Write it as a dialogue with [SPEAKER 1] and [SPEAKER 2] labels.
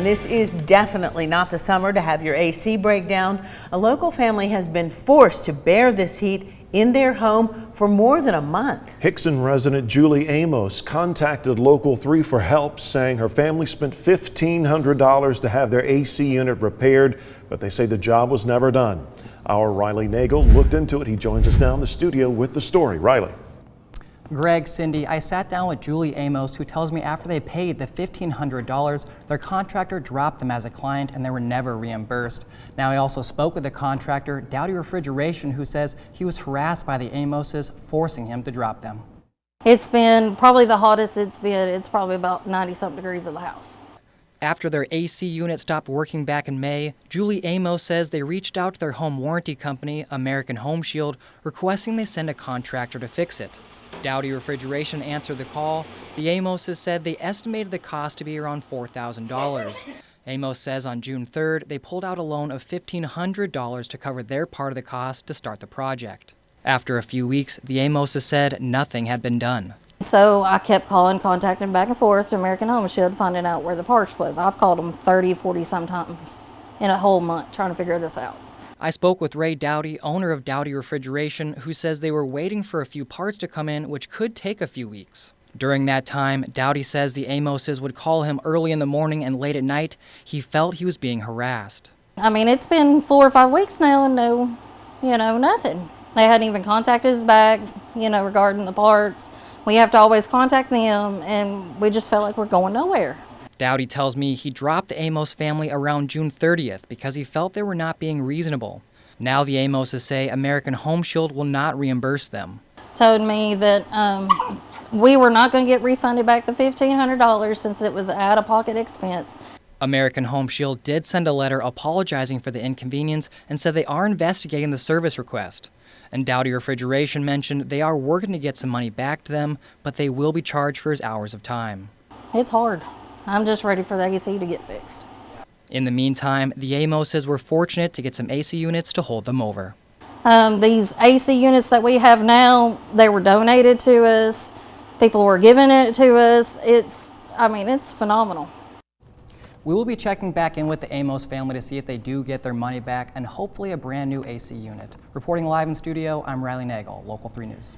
[SPEAKER 1] This is definitely not the summer to have your AC break down. A local family has been forced to bear this heat in their home for more than a month.
[SPEAKER 2] Hixson resident Julie Amos contacted Local 3 for help, saying her family spent $1,500 to have their AC unit repaired, but they say the job was never done. Our Riley Nagel looked into it. He joins us now in the studio with the story. Riley.
[SPEAKER 3] Greg, Cindy, I sat down with Julie Amos, who tells me after they paid the $1,500, their contractor dropped them as a client and they were never reimbursed. Now, I also spoke with the contractor, Dowdy Refrigeration, who says he was harassed by the Amoses, forcing him to drop them.
[SPEAKER 4] It's been probably the hottest it's been. It's probably about 90-something degrees in the house.
[SPEAKER 3] After their AC unit stopped working back in May, Julie Amos says they reached out to their home warranty company, American Home Shield, requesting they send a contractor to fix it. Dowdy Refrigeration answered the call. The Amoses said they estimated the cost to be around $4,000. Amos says on June 3rd, they pulled out a loan of $1,500 to cover their part of the cost to start the project. After a few weeks, the Amoses said nothing had been done.
[SPEAKER 4] So I kept calling, contacting back and forth to American Home Shield, finding out where the parts was. I've called them 30, 40 sometimes in a whole month trying to figure this out.
[SPEAKER 3] I spoke with Ray Dowdy, owner of Dowdy Refrigeration, who says they were waiting for a few parts to come in, which could take a few weeks. During that time, Dowdy says the Amoses would call him early in the morning and late at night. He felt he was being harassed.
[SPEAKER 4] I mean, it's been 4 or 5 weeks now and nothing. They hadn't even contacted us back, regarding the parts. We have to always contact them, and we just felt like we're going nowhere.
[SPEAKER 3] Dowdy tells me he dropped the Amos family around June 30th because he felt they were not being reasonable. Now the Amoses say American Home Shield will not reimburse them.
[SPEAKER 4] Told me that we were not going to get refunded back the $1,500 since it was an out-of-pocket expense.
[SPEAKER 3] American Home Shield did send a letter apologizing for the inconvenience and said they are investigating the service request. And Dowdy Refrigeration mentioned they are working to get some money back to them, but they will be charged for his hours of time.
[SPEAKER 4] It's hard. I'm just ready for the AC to get fixed.
[SPEAKER 3] In the meantime, the Amoses were fortunate to get some AC units to hold them over.
[SPEAKER 4] These AC units that we have now, they were donated to us. People were giving it to us. It's phenomenal.
[SPEAKER 3] We will be checking back in with the Amos family to see if they do get their money back and hopefully a brand new AC unit. Reporting live in studio, I'm Riley Nagel, Local 3 News.